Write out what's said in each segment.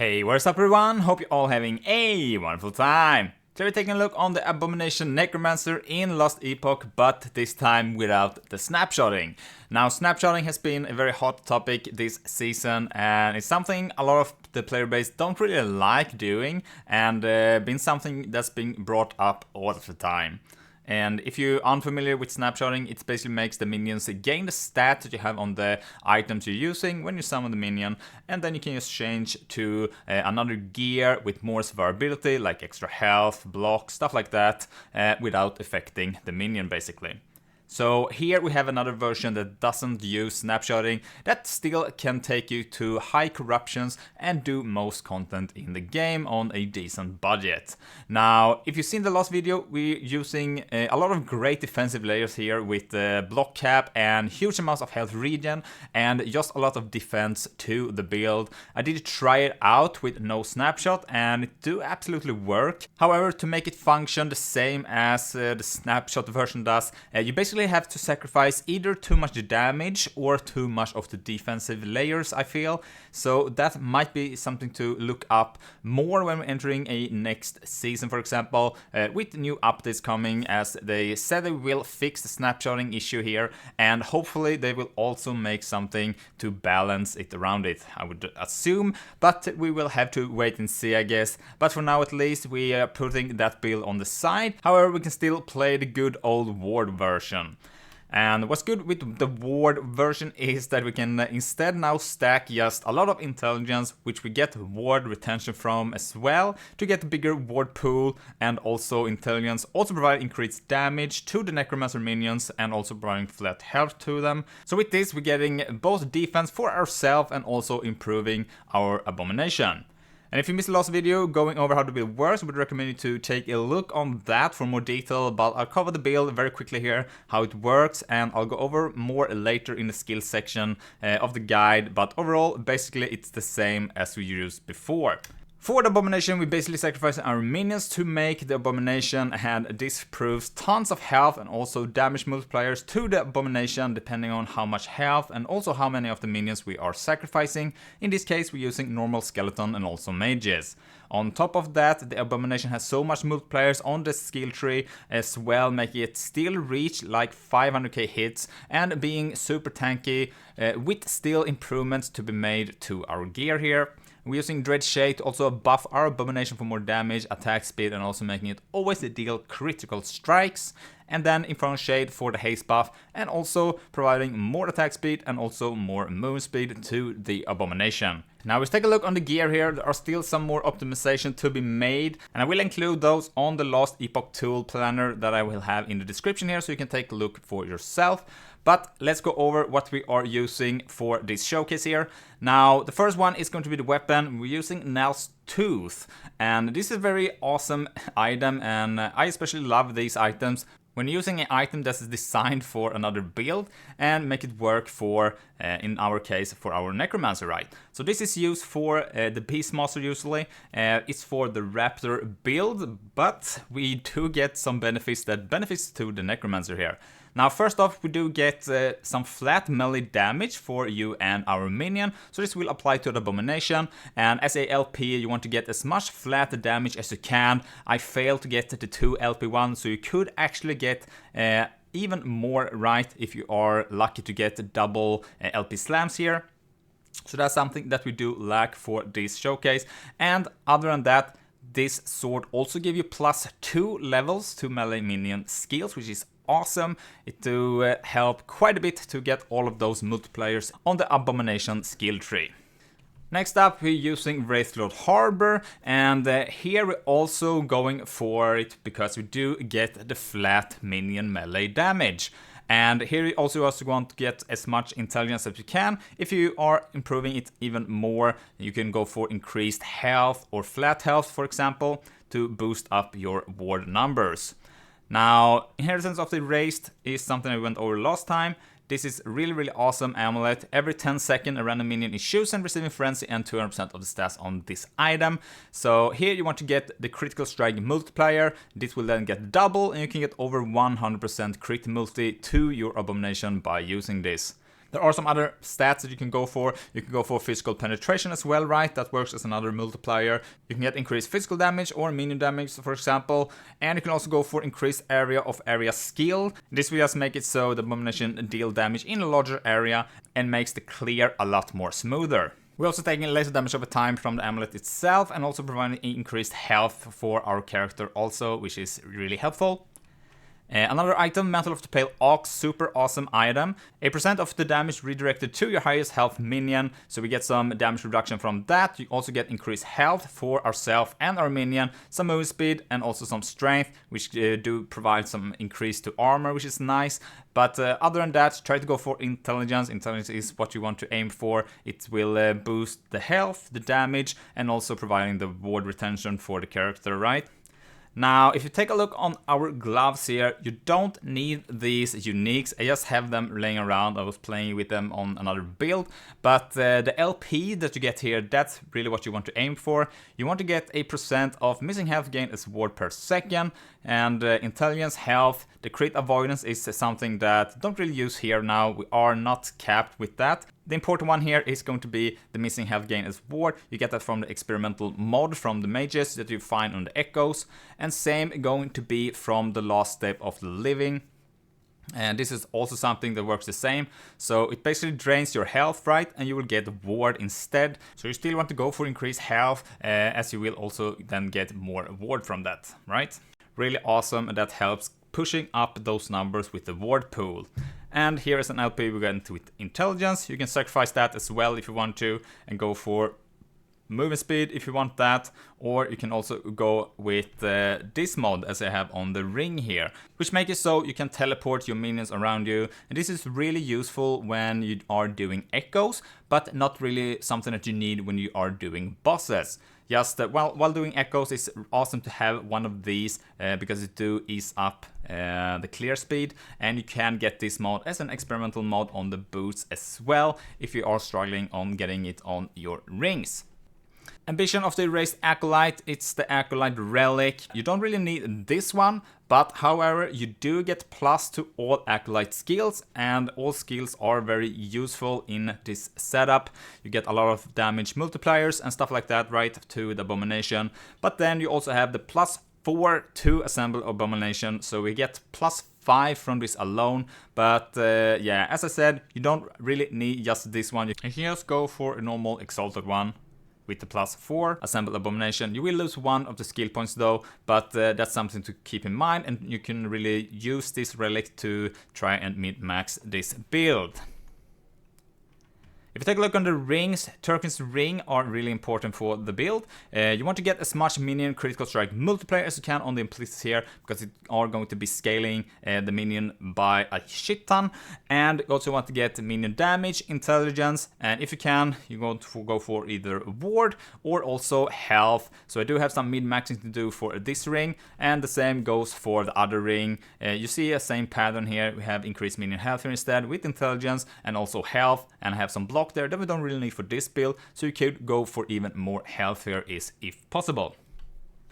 Hey, what's up everyone? Hope you're all having a wonderful time. Today we're taking a look on the Abomination Necromancer in Lost Epoch, but this time without the snapshotting. Now, snapshotting has been a very hot topic this season, and it's something a lot of the player base don't really like doing, and been something that's been brought up all the time. And if you're unfamiliar with snapshotting, it basically makes the minions gain the stats that you have on the items you're using when you summon the minion, and then you can just change to another gear with more survivability, like extra health, block, stuff like that, without affecting the minion basically. So here we have another version that doesn't use snapshotting, that still can take you to high corruptions and do most content in the game on a decent budget. Now, if you've seen the last video, we're using a lot of great defensive layers here with block cap and huge amounts of health regen and just a lot of defense to the build. I did try it out with no snapshot and it do absolutely work. However, to make it function the same as the snapshot version does, you basically have to sacrifice either too much damage or too much of the defensive layers, I feel. So that might be something to look up more when we're entering a next season, for example, with new updates coming, as they said they will fix the snapshotting issue here, and hopefully they will also make something to balance it around it, I would assume, but we will have to wait and see, I guess. But for now at least, we are putting that build on the side. However, we can still play the good old ward version. And what's good with the ward version is that we can instead now stack just a lot of intelligence, which we get ward retention from as well, to get a bigger ward pool, and also intelligence also provide increased damage to the necromancer minions and also providing flat health to them. So with this we're getting both defense for ourselves and also improving our abomination. And if you missed the last video going over how the build works, I would recommend you to take a look on that for more detail, but I'll cover the build very quickly here, how it works, and I'll go over more later in the skill section of the guide, but overall, basically it's the same as we used before. For the Abomination, we basically sacrifice our minions to make the Abomination, and this proves tons of health and also damage multipliers to the Abomination depending on how much health and also how many of the minions we are sacrificing. In this case, we're using normal skeleton and also mages. On top of that, the Abomination has so much multipliers on the skill tree as well, making it still reach like 500k hits and being super tanky, with still improvements to be made to our gear here. We're using Dread Shade to also buff our Abomination for more damage, attack speed, and also making it always deal critical strikes. And then Infernal Shade for the haste buff, and also providing more attack speed and also more move speed to the Abomination. Now let's take a look on the gear here. There are still some more optimization to be made, and I will include those on the Lost Epoch tool planner that I will have in the description here, so you can take a look for yourself. But let's go over what we are using for this showcase here. Now, the first one is going to be the weapon. We're using Now's Tooth, and this is a very awesome item, and I especially love these items when using an item that is designed for another build and make it work for, in our case, for our Necromancer, right? So this is used for the Beastmaster usually. It's for the Raptor build, but we do get some benefits to the Necromancer here. Now, first off, we do get some flat melee damage for you and our minion, so this will apply to the Abomination, and as a LP you want to get as much flat damage as you can. I failed to get the 2 LP one, so you could actually get even more right if you are lucky to get double LP slams here. So that's something that we do lack for this showcase, and other than that, this sword also gives you +2 levels to melee minion skills, which is awesome. It do help quite a bit to get all of those multipliers on the Abomination skill tree. Next up, we're using Wraith Harbor, and here we're also going for it because we do get the flat minion melee damage. And here you also want to get as much intelligence as you can. If you are improving it even more, you can go for increased health or flat health, for example, to boost up your ward numbers. Now, Inheritance of the Wraith is something I went over last time. This is really awesome amulet. Every 10 seconds a random minion is chosen, receiving frenzy and 200% of the stats on this item. So here you want to get the critical strike multiplier. This will then get double, and you can get over 100% crit multi to your Abomination by using this. There are some other stats that you can go for. You can go for physical penetration as well, right? That works as another multiplier. You can get increased physical damage or minion damage, for example. And you can also go for increased area of area skill. This will just make it so the Abomination deal damage in a larger area and makes the clear a lot more smoother. We're also taking less damage over time from the amulet itself and also providing increased health for our character also, which is really helpful. Another item, Mantle of the Pale Ox, super awesome item. 8% of the damage redirected to your highest health minion, so we get some damage reduction from that. You also get increased health for ourselves and our minion, some move speed and also some strength, which do provide some increase to armor, which is nice. But other than that, try to go for intelligence. Intelligence is what you want to aim for. It will boost the health, the damage, and also providing the ward retention for the character, right? Now, if you take a look on our gloves here, you don't need these uniques. I just have them laying around. I was playing with them on another build. But the LP that you get here, that's really what you want to aim for. You want to get 8% of missing health gain as ward per second. And intelligence, health, the crit avoidance is something that I don't really use here now. We are not capped with that. The important one here is going to be the missing health gain as ward. You get that from the experimental mod from the mages that you find on the echoes. And same going to be from the last step of the living. And this is also something that works the same. So it basically drains your health, right? And you will get ward instead. So you still want to go for increased health, as you will also then get more ward from that, right? Really awesome, and that helps pushing up those numbers with the ward pool. And here is an LP we got into with intelligence. You can sacrifice that as well if you want to and go for movement speed if you want that, or you can also go with this mod as I have on the ring here, which makes it so you can teleport your minions around you. And this is really useful when you are doing echoes, but not really something that you need when you are doing bosses. Just while doing echoes, it's awesome to have one of these because it do ease up the clear speed, and you can get this mod as an experimental mod on the boots as well if you are struggling on getting it on your rings. Ambition of the Erased Acolyte, it's the Acolyte Relic. You don't really need this one, but however, you do get plus to all Acolyte skills, and all skills are very useful in this setup. You get a lot of damage multipliers and stuff like that, right, to the Abomination. But then you also have the +4 to assemble Abomination, so we get +5 from this alone. But yeah, as I said, you don't really need just this one. You can just go for a normal Exalted one with the +4 assemble Abomination. You will lose one of the skill points though, but that's something to keep in mind, and you can really use this relic to try and min-max this build. If you take a look on the rings, Turkin's ring are really important for the build. You want to get as much minion critical strike multiplier as you can on the implicit here, because it are going to be scaling the minion by a shit ton. And you also want to get minion damage, intelligence, and if you can, you want to go for either ward or also health. So I do have some min-maxing to do for this ring, and the same goes for the other ring. You see a same pattern here. We have increased minion health here instead with intelligence and also health, and I have some block there that we don't really need for this build, so you could go for even more health here if possible.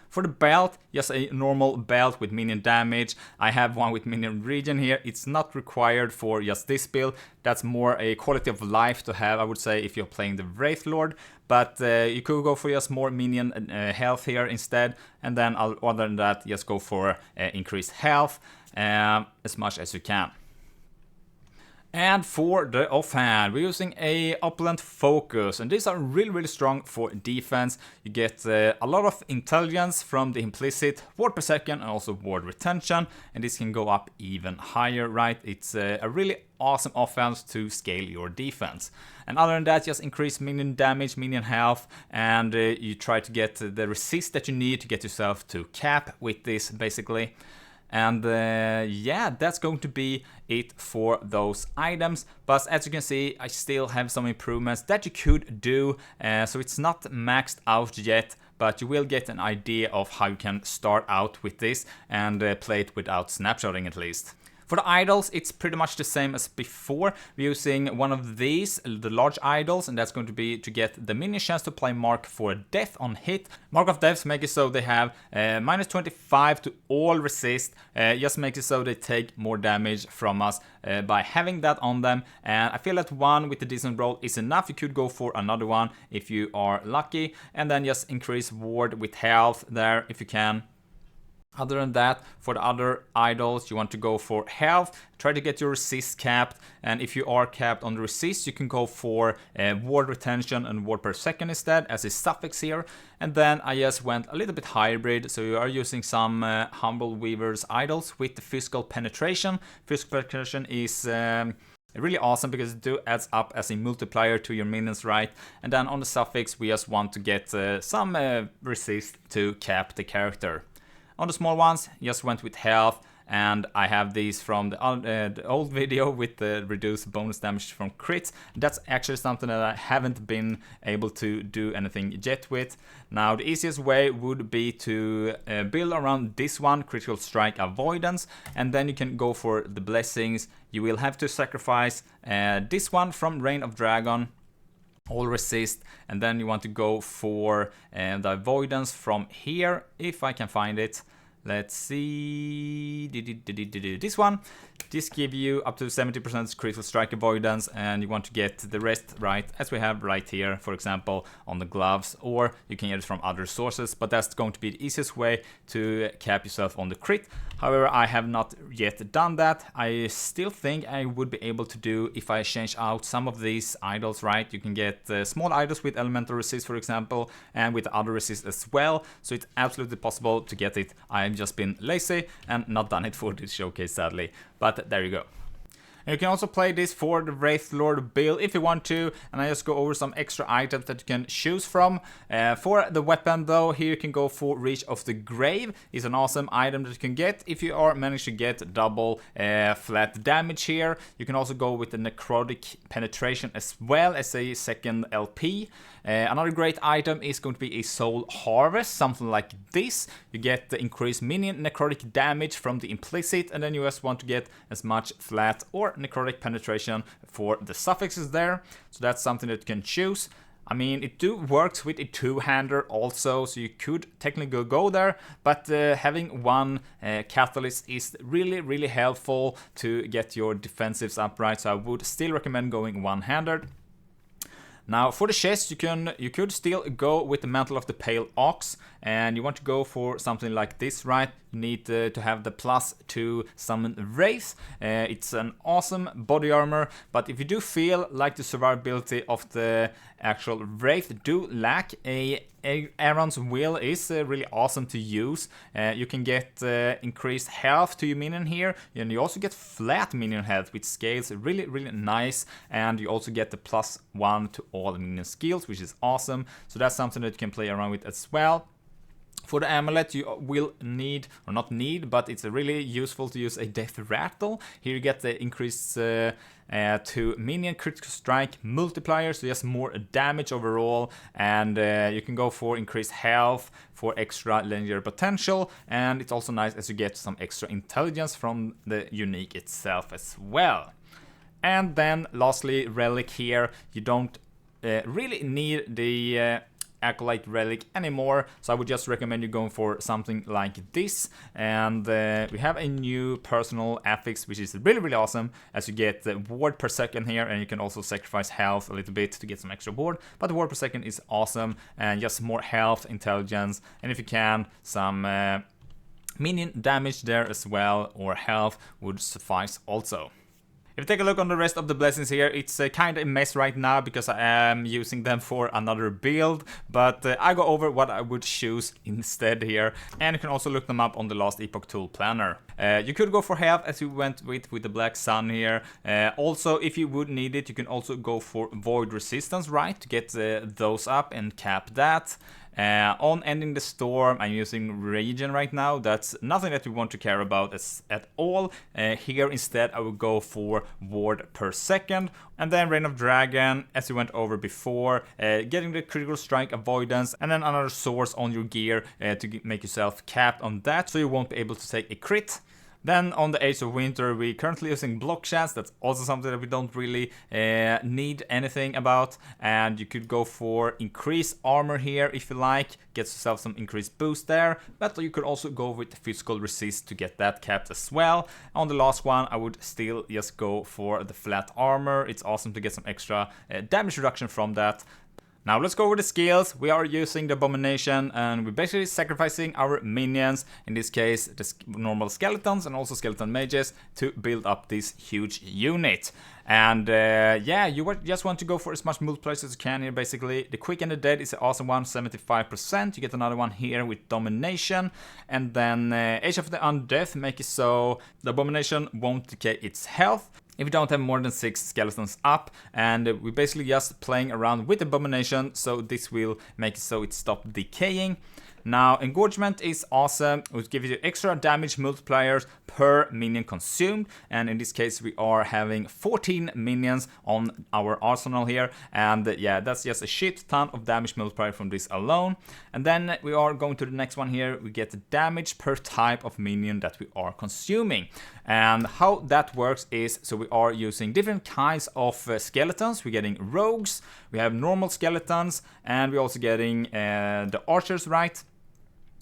For the belt, just a normal belt with minion damage. I have one with minion regen here. It's not required for just this build. That's more a quality of life to have, I would say, if you're playing the Wraith Lord. But you could go for just more minion health here instead. And then other than that, just go for increased health as much as you can. And for the offhand, we're using a Opulent Focus, and these are really strong for defense. You get a lot of intelligence from the implicit, ward per second, and also ward retention, and this can go up even higher, right? It's a really awesome offense to scale your defense. And other than that, just increase minion damage, minion health, and you try to get the resist that you need to get yourself to cap with this, basically. And yeah, that's going to be it for those items. But as you can see, I still have some improvements that you could do. So it's not maxed out yet, but you will get an idea of how you can start out with this and play it without snapshotting at least. For the idols, it's pretty much the same as before. We're using one of these, the large idols, and that's going to be to get the minion chance to apply Mark for Death on hit. Mark of Death make it so they have minus 25 to all resist, just makes it so they take more damage from us by having that on them. And I feel that one with the decent roll is enough. You could go for another one if you are lucky, and then just increase ward with health there if you can. Other than that, for the other idols, you want to go for health, try to get your resist capped, and if you are capped on the resist, you can go for ward retention and ward per second instead, as a suffix here. And then I just went a little bit hybrid, so you are using some Humble Weaver's idols with the physical penetration. Physical penetration is really awesome because it adds up as a multiplier to your minions, right? And then on the suffix, we just want to get some resist to cap the character. On the small ones, just went with health, and I have these from the old video with the reduced bonus damage from crits. That's actually something that I haven't been able to do anything yet with. Now, the easiest way would be to build around this one, critical strike avoidance, and then you can go for the blessings. You will have to sacrifice this one from Reign of Dragon, all resist, and then you want to go for the avoidance from here, if I can find it. Let's see, this one. This gives you up to 70% critical strike avoidance, and you want to get the rest right, as we have right here, for example, on the gloves, or you can get it from other sources, but that's going to be the easiest way to cap yourself on the crit. However, I have not yet done that. I still think I would be able to do if I change out some of these idols, right? You can get small idols with elemental resist, for example, and with other resist as well, so it's absolutely possible to get it. I've just been lazy and not done it for this showcase, sadly, but there you go. And you can also play this for the Wraith Lord build if you want to, and I just go over some extra items that you can choose from. For the weapon though, here you can go for Reach of the Grave. It's an awesome item that you can get if you are managed to get double flat damage here. You can also go with the Necrotic Penetration as well as a second LP. Another great item is going to be a Soul Harvest, something like this. You get the increased minion necrotic damage from the implicit, and then you just want to get as much flat or necrotic penetration for the suffixes there. So that's something that you can choose. I mean, it works with a two-hander also, so you could technically go there, but having one catalyst is really helpful to get your defensives up, right? So I would still recommend going one-handed. Now for the chest, you could still go with the Mantle of the Pale Ox, and you want to go for something like this, right? You need to have the +2 summon Wraith. It's an awesome body armor, but if you do feel like the survivability of the actual Wraith do lack, Aaron's Will is really awesome to use. You can get increased health to your minion here, and you also get flat minion health, which scales really nice, and you also get the +1 to all minion skills, which is awesome. So that's something that you can play around with as well. For the amulet, you will need, or not need, but it's really useful to use a Death Rattle. Here you get the increased to minion critical strike multiplier, so just more damage overall, and you can go for increased health for extra legendary potential, and it's also nice as you get some extra intelligence from the unique itself as well. And then lastly, relic here. You don't really need the Acolyte relic anymore, so I would just recommend you going for something like this. And we have a new personal affix, which is really awesome, as you get the ward per second here, and you can also sacrifice health a little bit to get some extra ward, but the ward per second is awesome, and just more health, intelligence, and if you can, some minion damage there as well, or health would suffice also. If you take a look on the rest of the blessings here, it's kind of a mess right now because I am using them for another build, but I go over what I would choose instead here, and you can also look them up on the Last Epoch tool planner. You could go for health as you went with the Black Sun here. Also, if you would need it, you can also go for Void Resistance, right, to get those up and cap that. On Ending the Storm, I'm using Regen right now. That's nothing that we want to care about at all. Here instead I will go for Ward per second. And then Reign of Dragon, as we went over before, getting the critical strike avoidance, and then another source on your gear to make yourself capped on that, so you won't be able to take a crit. Then on the Age of Winter, we're currently using block chats. That's also something that we don't really need anything about. And you could go for increased armor here if you like. Get yourself some increased boost there. But you could also go with physical resist to get that capped as well. On the last one, I would still just go for the flat armor. It's awesome to get some extra damage reduction from that. Now let's go over the skills. We are using the Abomination and we're basically sacrificing our minions, in this case the normal skeletons and also skeleton mages, to build up this huge unit. And yeah, you just want to go for as much multipliers as you can here basically. The Quick and the Dead is an awesome one, 75%. You get another one here with Domination. And then Age of the Undeath make it so the Abomination won't decay its health if you don't have more than 6 skeletons up, and we're basically just playing around with Abomination, so this will make it so it stops decaying. Now, Engorgement is awesome. It will give you extra damage multipliers per minion consumed, and in this case we are having 14 minions on our arsenal here, and yeah, that's just a shit ton of damage multiplier from this alone. And then we are going to the next one here. We get the damage per type of minion that we are consuming. And how that works is, so we are using different kinds of skeletons. We're getting rogues, we have normal skeletons, and we're also getting the archers, right?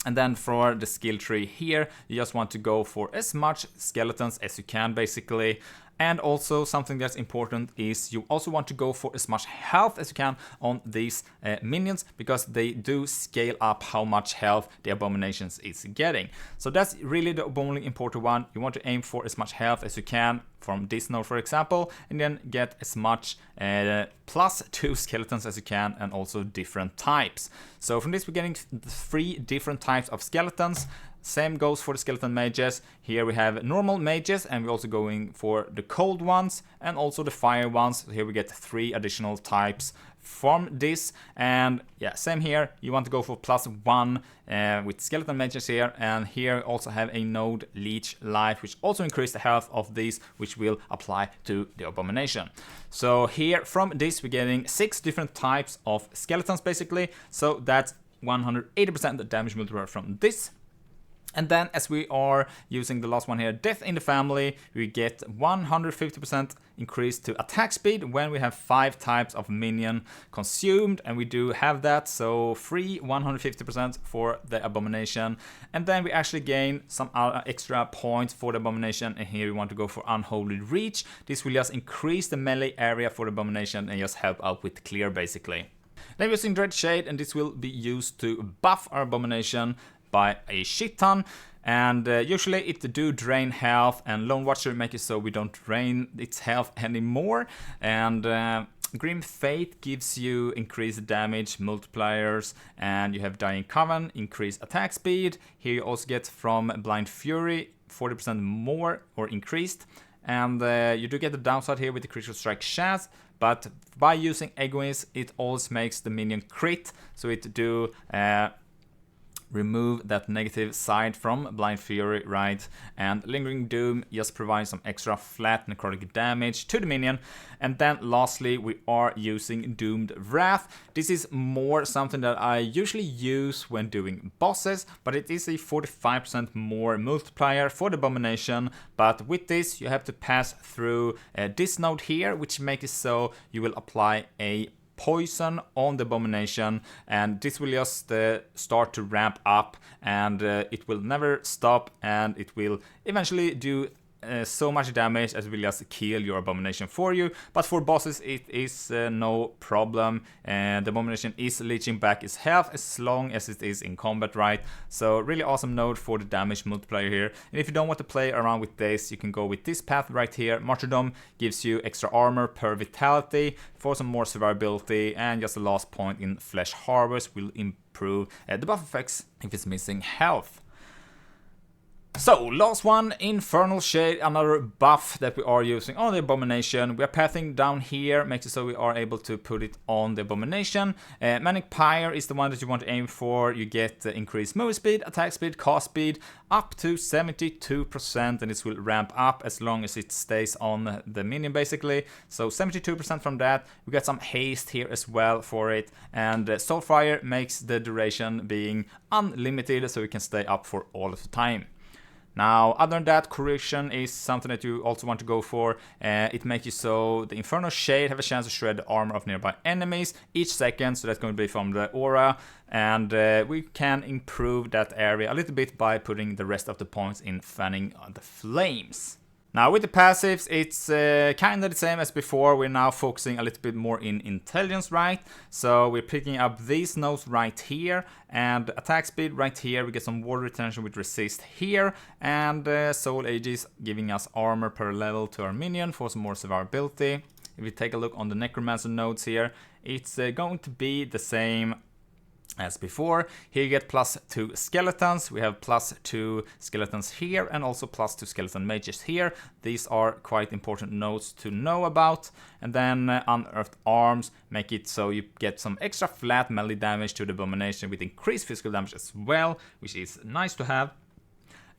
And then for the skill tree here, you just want to go for as much skeletons as you can basically. And also something that's important is you also want to go for as much health as you can on these minions, because they do scale up how much health the Abominations is getting. So that's really the only important one. You want to aim for as much health as you can from this node, for example, and then get as much +2 skeletons as you can, and also different types. So from this we're getting 3 different types of skeletons. Same goes for the skeleton mages. Here we have normal mages, and we're also going for the cold ones and also the fire ones. So here we get 3 additional types from this. And yeah, same here. You want to go for +1 with skeleton mages here, and here also have a node leech life, which also increases the health of these, which will apply to the Abomination. So here from this we're getting 6 different types of skeletons basically. So that's 180% the damage multiplier from this. And then as we are using the last one here, Death in the Family, we get 150% increase to attack speed when we have 5 types of minion consumed, and we do have that, so free 150% for the Abomination. And then we actually gain some extra points for the Abomination, and here we want to go for Unholy Reach. This will just increase the melee area for the Abomination and just help out with clear basically. Then we're using Dread Shade, and this will be used to buff our Abomination by a shit ton, and usually it do drain health, and Lone Watcher make it so we don't drain its health anymore. And Grim Fate gives you increased damage multipliers, and you have Dying Coven, increased attack speed. Here you also get from Blind Fury 40% more or increased, and you do get the downside here with the critical strike chance, but by using Egoist it always makes the minion crit, so it do remove that negative side from Blind Fury, right? And Lingering Doom just provides some extra flat necrotic damage to the minion. And then lastly we are using Doomed Wrath. This is more something that I usually use when doing bosses, but it is a 45% more multiplier for the Abomination. But with this you have to pass through this node here, which makes it so you will apply a poison on the Abomination, and this will just start to ramp up, and it will never stop, and it will eventually do so much damage as it will just kill your Abomination for you. But for bosses it is no problem, and the Abomination is leeching back its health as long as it is in combat, right? So really awesome node for the damage multiplier here. And if you don't want to play around with this, you can go with this path right here. Martyrdom gives you extra armor per vitality for some more survivability, and just the last point in Flesh Harvest will improve the buff effects if it's missing health. So, last one, Infernal Shade, another buff that we are using on the Abomination. We are pathing down here, makes it so we are able to put it on the Abomination. Manic Pyre is the one that you want to aim for. You get increased move speed, attack speed, cast speed, up to 72%, and this will ramp up as long as it stays on the minion basically. So 72% from that. We got some haste here as well for it, and Soulfire makes the duration being unlimited, so we can stay up for all of the time. Now, other than that, correction is something that you also want to go for. It makes you so the Inferno Shade have a chance to shred the armor of nearby enemies each second, so that's going to be from the aura, and we can improve that area a little bit by putting the rest of the points in fanning the flames. Now with the passives, it's kind of the same as before. We're now focusing a little bit more in intelligence, right? So we're picking up these nodes right here, and attack speed right here. We get some ward retention with resist here, and soul ages giving us armor per level to our minion for some more survivability. If we take a look on the necromancer nodes here, it's going to be the same as before. Here you get +2 skeletons. We have +2 skeletons here, and also +2 skeleton mages here. These are quite important nodes to know about. And then unearthed arms make it so you get some extra flat melee damage to the Abomination with increased physical damage as well, which is nice to have.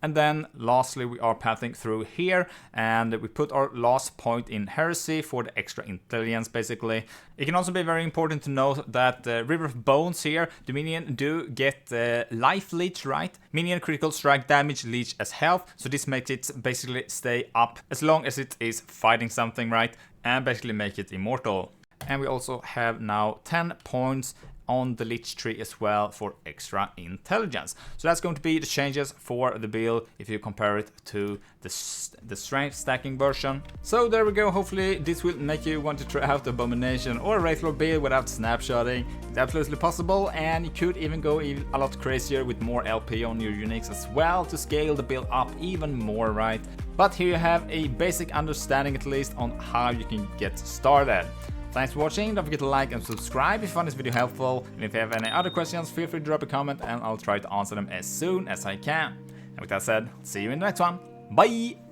And then lastly, we are pathing through here, and we put our last point in Heresy for the extra intelligence, basically. It can also be very important to note that River of Bones here, the minion do get life leech, right? Minion critical strike damage, leech as health, so this makes it basically stay up as long as it is fighting something, right? And basically make it immortal. And we also have now 10 points on the Lich tree as well for extra intelligence. So that's going to be the changes for the build if you compare it to the strength stacking version. So there we go. Hopefully this will make you want to try out the Abomination or Wraith Lord build without snapshotting. It's absolutely possible, and you could even go a lot crazier with more LP on your uniques as well to scale the build up even more, right? But here you have a basic understanding at least on how you can get started. Thanks for watching, don't forget to like and subscribe if you found this video helpful, and if you have any other questions, feel free to drop a comment and I'll try to answer them as soon as I can. And with that said, see you in the next one. Bye!